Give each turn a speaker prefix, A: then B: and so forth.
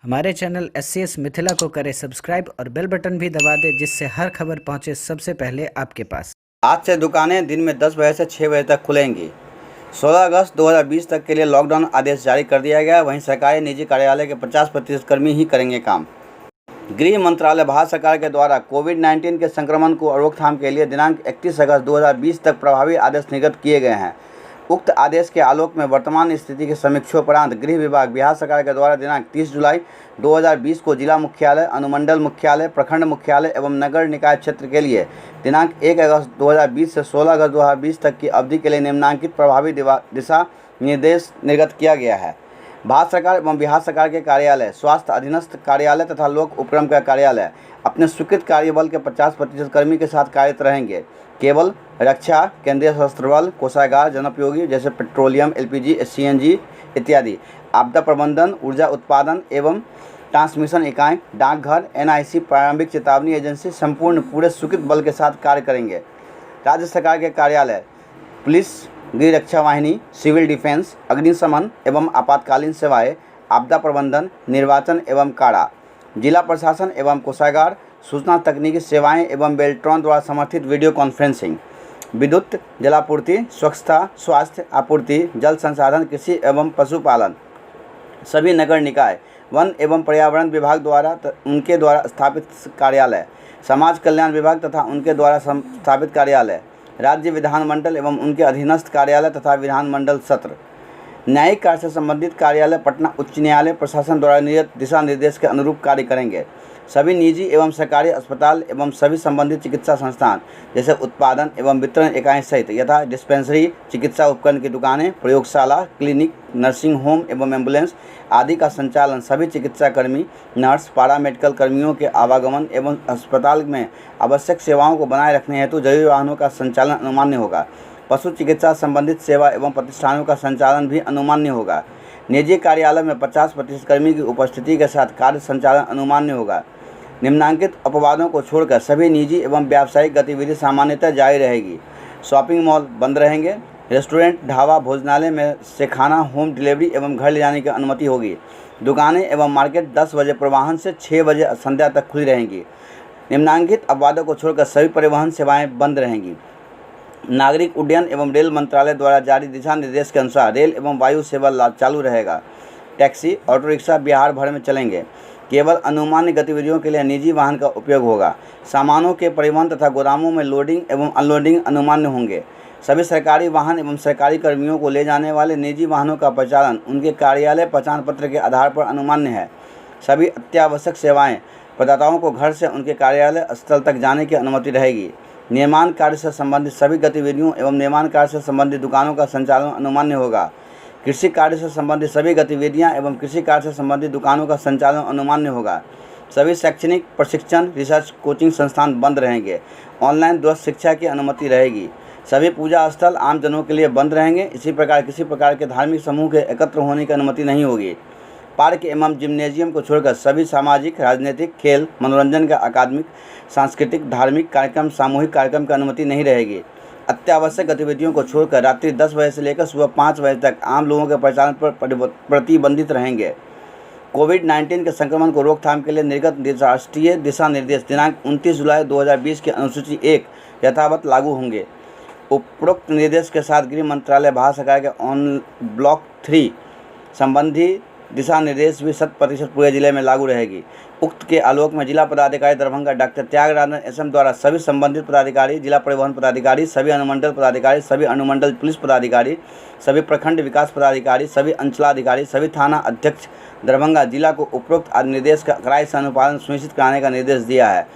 A: हमारे channel SCS Mithila को करें सब्सक्राइब और बेल बटन भी दबा दें, जिससे हर खबर पहुंचे सबसे पहले आपके पास।
B: आज से दुकानें दिन में 10 बजे से 6 बजे तक खुलेंगी। 16 अगस्त 2020 तक के लिए लॉकडाउन आदेश जारी कर दिया गया। वहीं सरकारी निजी कार्यालय के 50% कर्मी ही करेंगे काम। गृह मंत्रालय भारत सरकार के द्वारा कोविड-19 के संक्रमण को रोकथाम के लिए दिनांक 31 अगस्त 2020 तक प्रभावी आदेश निर्गत किए गए हैं। उक्त आदेश के आलोक में वर्तमान स्थिति की समीक्षोपरांत गृह विभाग बिहार सरकार के द्वारा दिनांक 30 जुलाई 2020 को जिला मुख्यालय, अनुमंडल मुख्यालय, प्रखंड मुख्यालय एवं नगर निकाय क्षेत्र के लिए दिनांक 1 अगस्त 2020 से 16 अगस्त 2020 तक की अवधि के लिए निम्नांकित प्रभावी दिशा निर्देश निर्गत किया गया है। भारत सरकार एवं बिहार सरकार के कार्यालय, स्वास्थ्य अधीनस्थ कार्यालय तथा लोक उपक्रम का कार्यालय अपने स्वीकृत कार्यबल के 50% कर्मी के साथ कार्यरत रहेंगे। केवल रक्षा, केंद्रीय सशस्त्र बल, कोषागार, जनोपयोगी जैसे पेट्रोलियम, LPG, CNG इत्यादि, आपदा प्रबंधन, ऊर्जा उत्पादन एवं ट्रांसमिशन इकाई, डाकघर, NIC, प्रारंभिक चेतावनी एजेंसी संपूर्ण पूरे स्वीकृत बल के साथ कार्य करेंगे। राज्य सरकार के कार्यालय, पुलिस, गृह रक्षा वाहिनी, सिविल डिफेंस, अग्निशमन एवं आपातकालीन सेवाएं, आपदा प्रबंधन, निर्वाचन एवं कारा, जिला प्रशासन एवं कोषागार, सूचना तकनीकी सेवाएं एवं बेल्ट्रॉन द्वारा समर्थित वीडियो कॉन्फ्रेंसिंग, विद्युत, जलापूर्ति, स्वच्छता, स्वास्थ्य आपूर्ति, जल संसाधन, कृषि एवं पशुपालन, सभी नगर निकाय, वन एवं पर्यावरण विभाग द्वारा उनके द्वारा स्थापित कार्यालय, समाज कल्याण विभाग तथा उनके द्वारा स्थापित कार्यालय, राज्य विधानमंडल एवं उनके अधीनस्थ कार्यालय तथा विधानमंडल सत्र, न्यायिक कार्य से संबंधित कार्यालय पटना उच्च न्यायालय प्रशासन द्वारा निर्गत दिशा निर्देश के अनुरूप कार्य करेंगे। सभी निजी एवं सरकारी अस्पताल एवं सभी संबंधित चिकित्सा संस्थान जैसे उत्पादन एवं वितरण इकाई सहित यथा डिस्पेंसरी, चिकित्सा उपकरण की दुकानें, प्रयोगशाला, क्लिनिक, नर्सिंग होम एवं एम्बुलेंस आदि का संचालन सभी चिकित्सा कर्मी, नर्स, पारा मेडिकल कर्मियों के आवागमन एवं अस्पताल में आवश्यक सेवाओं को बनाए रखने हेतु जरूरी वाहनों का संचालन अनुमान्य होगा। पशु चिकित्सा संबंधित सेवा एवं प्रतिष्ठानों का संचालन भी अनुमान्य होगा। निजी कार्यालय में 50% कर्मी की उपस्थिति के साथ कार्य संचालन अनुमान्य होगा। निम्नांकित अपवादों को छोड़कर सभी निजी एवं व्यावसायिक गतिविधि सामान्यतः जारी रहेगी। शॉपिंग मॉल बंद रहेंगे। रेस्टोरेंट, ढाबा, भोजनालय में से खाना होम डिलीवरी एवं घर ले जाने की अनुमति होगी। दुकानें एवं मार्केट 10 बजे पूर्वाह्न से 6 बजे संध्या तक खुली रहेंगी। निम्नांकित अपवादों को छोड़कर सभी परिवहन सेवाएं बंद रहेंगी। नागरिक उड्डयन एवं रेल मंत्रालय द्वारा जारी दिशा निर्देश के अनुसार रेल एवं वायु सेवा चालू रहेगा। टैक्सी, ऑटो रिक्शा बिहार भर में चलेंगे। केवल अनुमान्य गतिविधियों के लिए निजी वाहन का उपयोग होगा। सामानों के परिवहन तथा गोदामों में लोडिंग एवं अनलोडिंग अनुमान्य होंगे। सभी सरकारी वाहन एवं सरकारी कर्मियों को ले जाने वाले निजी वाहनों का परिचालन उनके कार्यालय पहचान पत्र के आधार पर अनुमान्य है। सभी अत्यावश्यक सेवाएं प्रदाताओं को घर से उनके कार्यालय स्थल तक जाने की अनुमति रहेगी। निर्माण कार्य से संबंधित सभी गतिविधियों एवं निर्माण कार्य से संबंधित दुकानों का संचालन अनुमान्य होगा। कृषि कार्य से संबंधित सभी गतिविधियां एवं कृषि कार्य से संबंधित दुकानों का संचालन अनुमान्य होगा। सभी शैक्षणिक प्रशिक्षण, रिसर्च, कोचिंग संस्थान बंद रहेंगे। ऑनलाइन दूरस्थ शिक्षा की अनुमति रहेगी। सभी पूजा स्थल आम जनों के लिए बंद रहेंगे। इसी प्रकार किसी प्रकार के धार्मिक समूह के एकत्र होने की अनुमति नहीं होगी। पार्क एवं जिम्नेजियम को छोड़कर सभी सामाजिक, राजनीतिक, खेल, मनोरंजन का अकादमिक, सांस्कृतिक, धार्मिक कार्यक्रम, सामूहिक कार्यक्रम की अनुमति नहीं रहेगी। अत्यावश्यक गतिविधियों को छोड़कर रात्रि 10 बजे से लेकर सुबह 5 बजे तक आम लोगों के परिचालन पर प्रतिबंधित रहेंगे। कोविड-19 के संक्रमण को रोकथाम के लिए निर्गत राष्ट्रीय दिशा निर्देश दिनांक 29 जुलाई 2020 की अनुसूची 1 यथावत लागू होंगे। उपरोक्त निर्देश के साथ गृह मंत्रालय भारत सरकार के ऑन ब्लॉक 3 संबंधी दिशा निर्देश भी 100% पूरे जिले में लागू रहेगी। उक्त के आलोक में जिला पदाधिकारी दरभंगा डॉक्टर त्यागराजन SM द्वारा सभी संबंधित पदाधिकारी, जिला परिवहन पदाधिकारी, सभी अनुमंडल पदाधिकारी, सभी अनुमंडल पुलिस पदाधिकारी, सभी प्रखंड विकास पदाधिकारी, सभी अंचलाधिकारी, सभी थाना अध्यक्ष दरभंगा जिला को उपरोक्त निर्देश का कड़ाई से अनुपालन सुनिश्चित कराने का निर्देश दिया है।